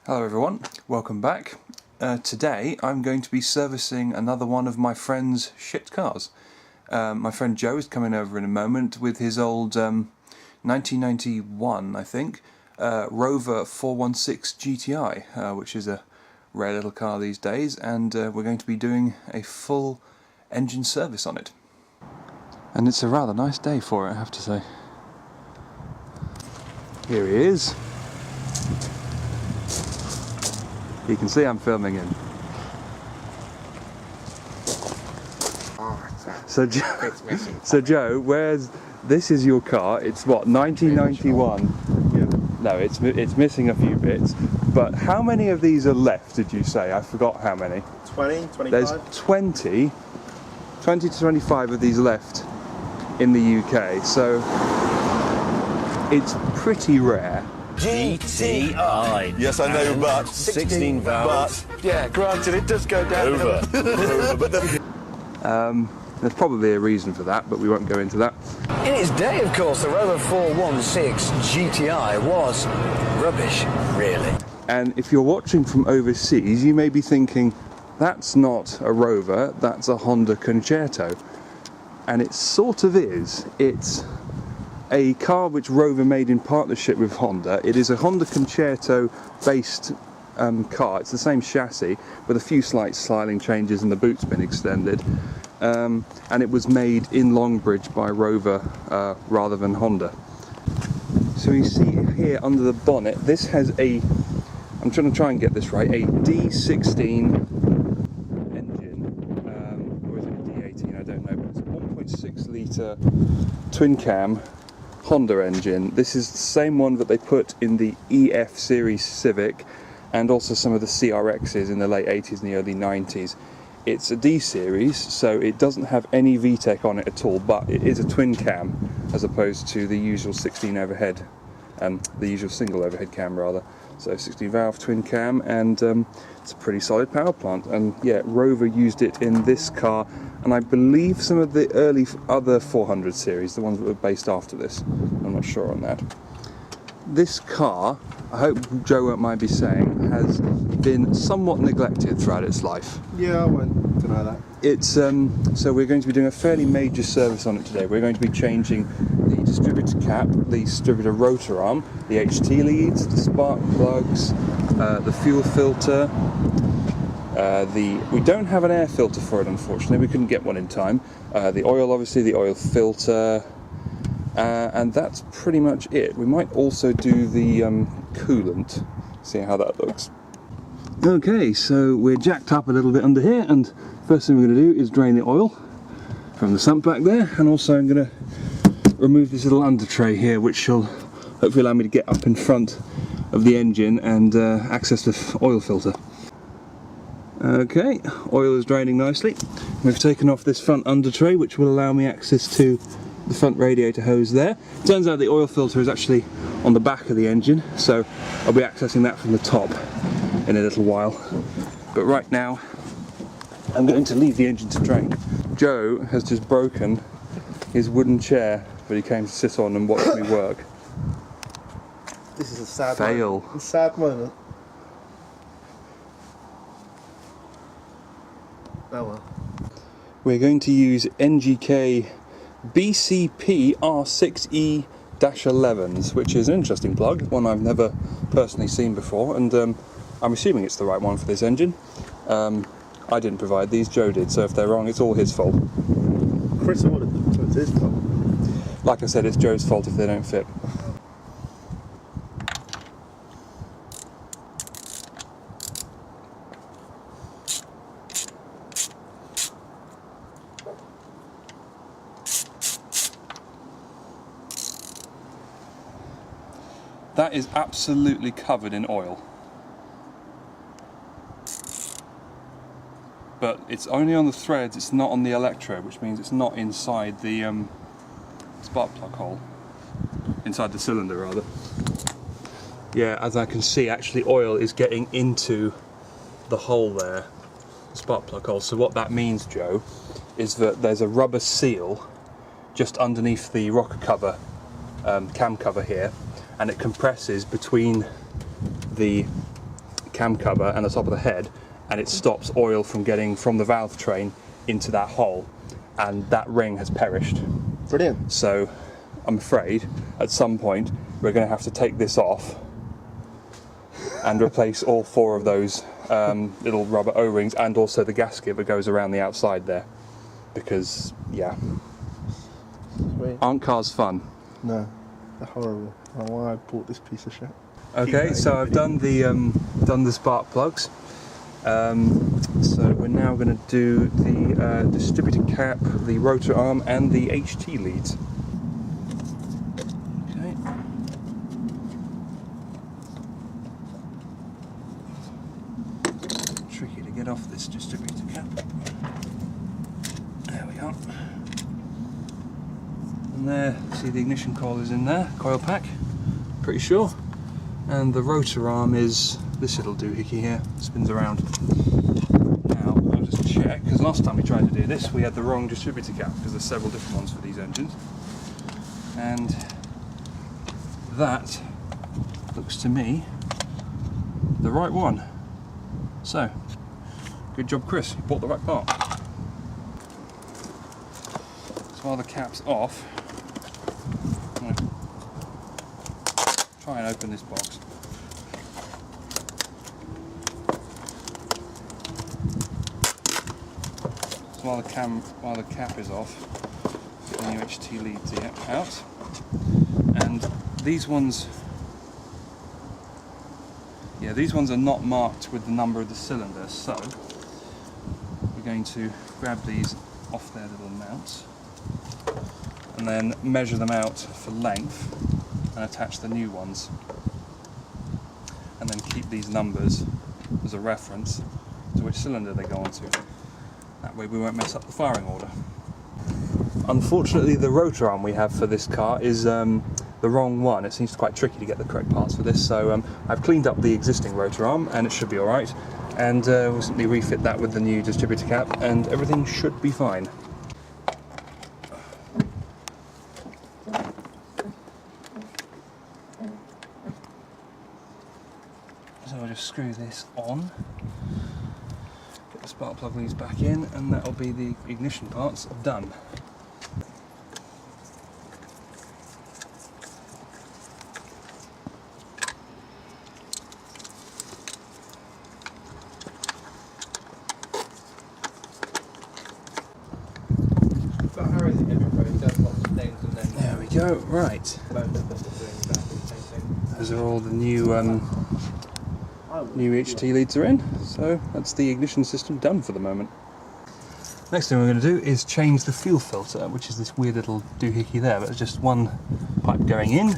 Hello everyone, welcome back. Today I'm going to be servicing another one of my friend's shit cars. My friend Joe is coming over in a moment with his old 1991, I think, Rover 416 GTI, which is a rare little car these days, and we're going to be doing a full engine service on it. And it's a rather nice day for it, I have to say. Here he is. You can see I'm filming him. So Joe, this is your car. It's what, 1991? Yeah. No, it's missing a few bits. But how many of these are left, did you say? I forgot how many. 20, 25? There's 20 to 25 of these left in the UK. So it's pretty rare. GTI. Yes, I know, but 16 valves. But yeah, granted, it does go down. There's probably a reason for that, but we won't go into that. In its day, of course, the Rover 416 GTI was rubbish, really. And if you're watching from overseas, you may be thinking, that's not a Rover, that's a Honda Concerto. And it sort of is. It's a car which Rover made in partnership with Honda. It is a Honda Concerto based car. It's the same chassis with a few slight styling changes and the boot's been extended. And it was made in Longbridge by Rover rather than Honda. So you see here under the bonnet, this has a, I'm trying to try and get this right, a D16 engine, or is it a D18, I don't know, but it's a 1.6 litre twin cam Honda engine. This is the same one that they put in the EF series Civic and also some of the CRXs in the late 80s and the early 90s. It's a D series, so it doesn't have any VTEC on it at all, but it is a twin cam as opposed to the usual 16 overhead, the usual single overhead cam rather. So 16 valve twin cam, and it's a pretty solid power plant. And yeah, Rover used it in this car, and I believe some of the early other 400 series, the ones that were based after this. I'm not sure on that. This car, I hope Joe won't mind me saying, has been somewhat neglected throughout its life. yeah, I won't deny that. It's so we're going to be doing a fairly major service on it today. We're going to be changing the distributor cap, the distributor rotor arm, the HT leads, the spark plugs, the fuel filter. We don't have an air filter for it, unfortunately. We couldn't get one in time. The oil, obviously, the oil filter, and that's pretty much it. We might also do the coolant. See how that looks. Okay, so we're jacked up a little bit under here, and first thing we're going to do is drain the oil from the sump back there, and also I'm going to remove this little under tray here, which shall hopefully allow me to get up in front of the engine and access the oil filter. Okay, oil is draining nicely. We've taken off this front under tray, which will allow me access to the front radiator hose there. Turns out the oil filter is actually on the back of the engine, so I'll be accessing that from the top in a little while. But right now, I'm going to leave the engine to drain. Joe has just broken his wooden chair that he came to sit on and watch me work. This is a sad Fail. moment. A sad moment. Oh well. We're going to use NGK BCP R6E-11s, which is an interesting plug, one I've never personally seen before, and I'm assuming it's the right one for this engine. I didn't provide these, Joe did, so if they're wrong, it's all his fault. Chris ordered them, so it's his fault. Like I said, it's Joe's fault if they don't fit. That is absolutely covered in oil. But it's only on the threads, it's not on the electrode, which means it's not inside the spark plug hole. Inside the cylinder, rather. Yeah, as I can see, actually oil is getting into the hole there, the spark plug hole. So what that means, Joe, is that there's a rubber seal just underneath the rocker cover cam cover here, and it compresses between the cam cover and the top of the head, and it stops oil from getting from the valve train into that hole, and that ring has perished. Brilliant. So I'm afraid at some point we're going to have to take this off and replace all 4 of those little rubber O-rings, and also the gasket that goes around the outside there, because yeah, Sweet. aren't cars fun? No, they're horrible. I don't know why I bought this piece of shit. Okay, so I've done the spark plugs. So we're now going to do the distributor cap, the rotor arm, and the HT leads. Okay. Tricky to get off this distributor cap. There we are. And there, see the ignition coil is in there, coil pack, pretty sure. And the rotor arm is this little doohickey here, spins around. Now, I'll just check, because last time we tried to do this, we had the wrong distributor cap, because there's several different ones for these engines. And that looks to me the right one. So, good job, Chris, you bought the right part. So while the cap's off, I'm going to try and open this box. So while the cap is off, the new HT leads out, and these ones, yeah, these ones are not marked with the number of the cylinder, so we're going to grab these off their little mounts and then measure them out for length and attach the new ones, and then keep these numbers as a reference to which cylinder they go onto. That way we won't mess up the firing order. Unfortunately, the rotor arm we have for this car is the wrong one. It seems quite tricky to get the correct parts for this, so I've cleaned up the existing rotor arm and it should be alright, and we'll simply refit that with the new distributor cap and everything should be fine. So I'll just screw this on, get the spark plug leads back in, and that'll be the ignition parts done. There we go, right. Those are all the new HT leads are in, so that's the ignition system done for the moment. Next thing we're going to do is change the fuel filter, which is this weird little doohickey there, but it's just one pipe going in,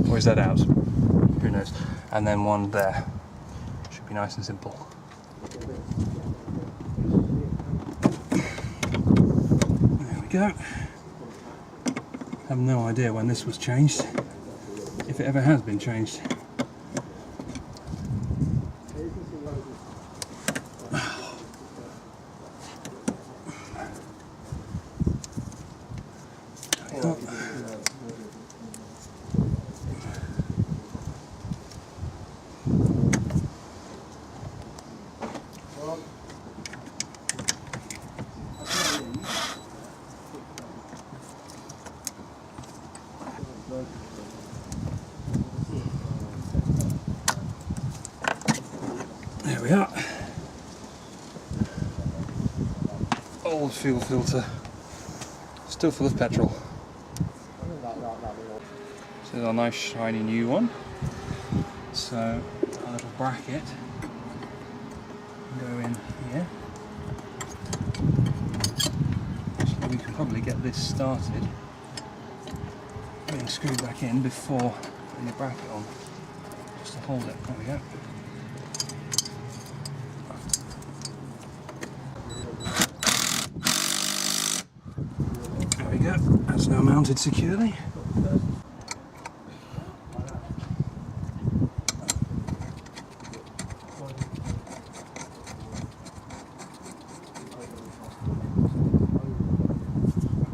or is that out? Who knows? And then one there. Should be nice and simple. There we go. I have no idea when this was changed, if it ever has been changed. There we are. Old fuel filter, still full of petrol. This is our nice shiny new one. So our little bracket can go in here. Actually, we can probably get this started being screwed back in before putting the bracket on, just to hold it. There we go. There we go, that's now mounted securely.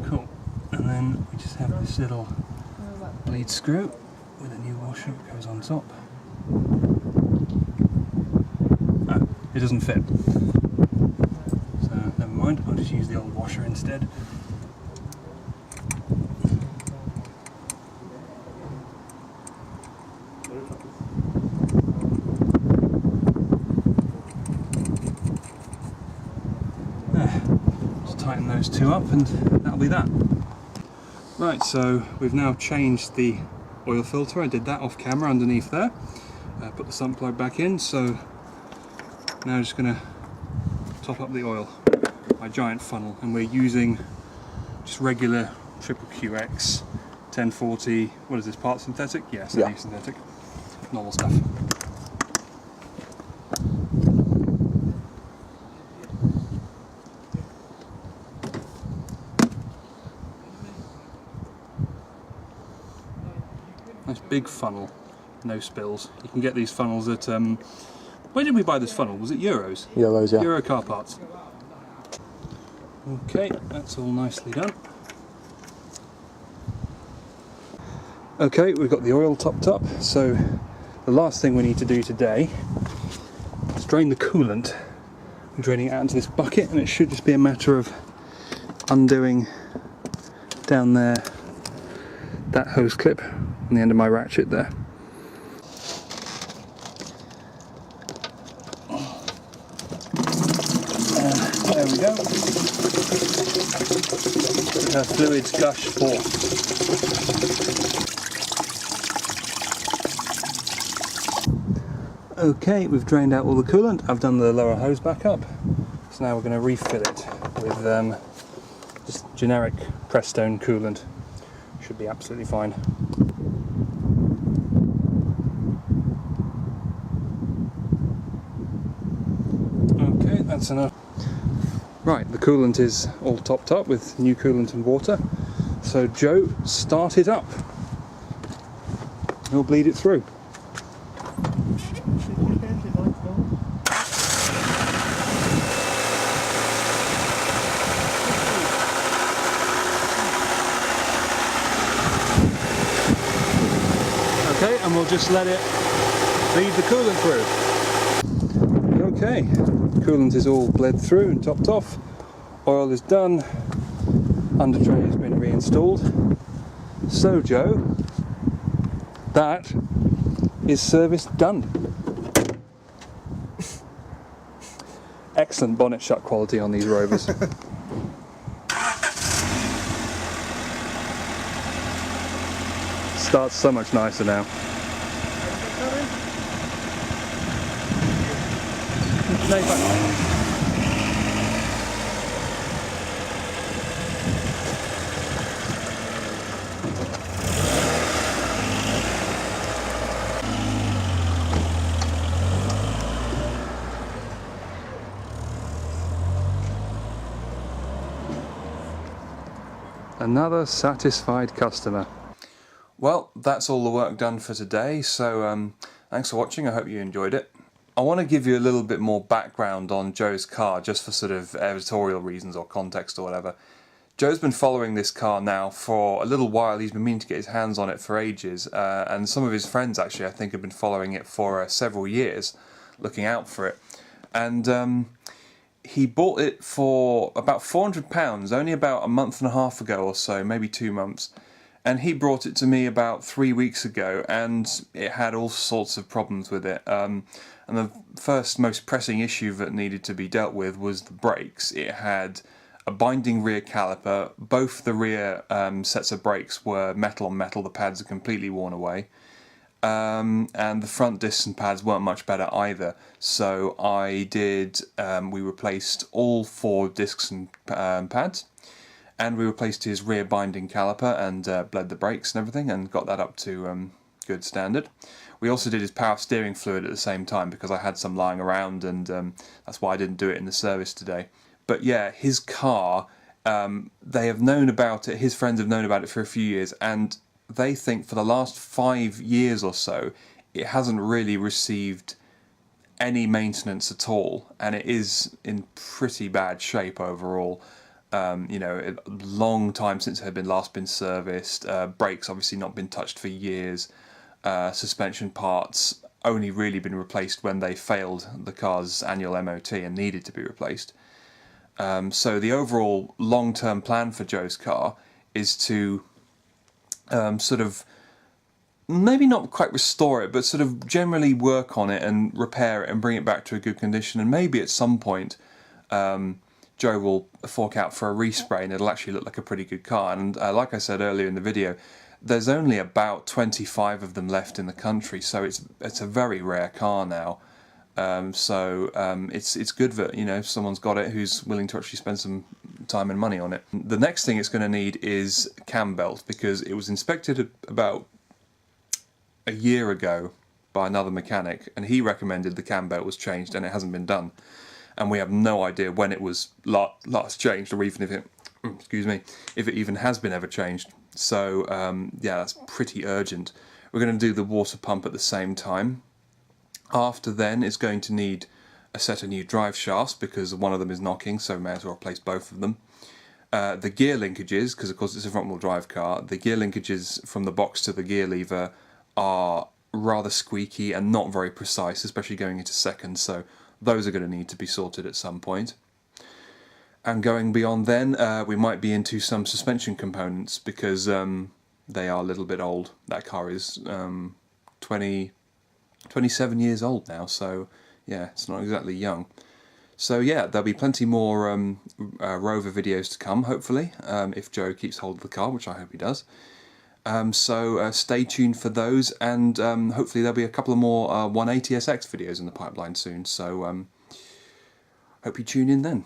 Cool, and then we just have this little lead lead screw with a new washer that goes on top. Ah, it doesn't fit. So never mind, I'll just use the old washer instead. Just tighten those two up and that'll be that. Right, so we've now changed the oil filter. I did that off camera underneath there. Put the sump plug back in, so now just going to top up the oil. My giant funnel, and we're using just regular triple QX 1040. What is this, part synthetic? Yeah, semi-synthetic. Normal stuff. Nice big funnel, no spills. You can get these funnels at, where did we buy this funnel? Was it Euros? Euros, yeah. Euro car parts. Okay, that's all nicely done. Okay, we've got the oil topped up, so the last thing we need to do today is drain the coolant. I'm draining it out into this bucket, and it should just be a matter of undoing down there that hose clip on the end of my ratchet there. There we go. Let the fluids gush forth. Okay, we've drained out all the coolant. I've done the lower hose back up. So now we're going to refill it with just generic Prestone coolant. Should be absolutely fine. Okay, that's enough. Right, the coolant is all topped up with new coolant and water. So Joe, start it up. We'll bleed it through. Okay, and we'll just let it bleed the coolant through. Okay, coolant is all bled through and topped off. Oil is done. Under tray has been reinstalled. So Joe, that is service done. Excellent bonnet shut quality on these Rovers. Starts so much nicer now. Another satisfied customer. Well, that's all the work done for today, so thanks for watching. I hope you enjoyed it. I want to give you a little bit more background on Joe's car, just for sort of editorial reasons or context or whatever. Joe's been following this car now for a little while. He's been meaning to get his hands on it for ages, and some of his friends actually I think have been following it for several years, looking out for it. And he bought it for about £400, only about a month and a half ago or so, maybe 2 months. And he brought it to me about 3 weeks ago, and it had all sorts of problems with it. And the first most pressing issue that needed to be dealt with was the brakes. It had a binding rear caliper. Both the rear sets of brakes were metal on metal. The pads are completely worn away. And the front discs and pads weren't much better either. So we replaced all 4 discs and pads. And we replaced his rear binding caliper and bled the brakes and everything and got that up to good standard. We also did his power steering fluid at the same time because I had some lying around, and that's why I didn't do it in the service today. But yeah, his car, they have known about it, his friends have known about it for a few years, and they think for the last 5 years or so it hasn't really received any maintenance at all, and it is in pretty bad shape overall. You know, a long time since it had been last been serviced. Brakes obviously not been touched for years. Suspension parts only really been replaced when they failed the car's annual MOT and needed to be replaced. So the overall long-term plan for Joe's car is to sort of, maybe not quite restore it, but sort of generally work on it and repair it and bring it back to a good condition. And maybe at some point Joe will fork out for a respray and it'll actually look like a pretty good car. And like I said earlier in the video, there's only about 25 of them left in the country, so it's a very rare car now. It's good that, you know, if someone's got it who's willing to actually spend some time and money on it. The next thing it's going to need is cam belt, because it was inspected about a year ago by another mechanic, and he recommended the cam belt was changed, and it hasn't been done. And we have no idea when it was last changed, or even if it, excuse me, if it even has been ever changed. So yeah, that's pretty urgent. We're going to do the water pump at the same time. After then, it's going to need a set of new drive shafts because one of them is knocking, so we may as well replace both of them. The gear linkages, because of course it's a front-wheel drive car, the gear linkages from the box to the gear lever are rather squeaky and not very precise, especially going into second, so those are going to need to be sorted at some point. And going beyond then, we might be into some suspension components, because they are a little bit old. That car is 27 years old now, so yeah, it's not exactly young. So yeah, there'll be plenty more Rover videos to come, hopefully, if Joe keeps hold of the car, which I hope he does. So stay tuned for those, and hopefully there'll be a couple of more 180SX videos in the pipeline soon, so hope you tune in then.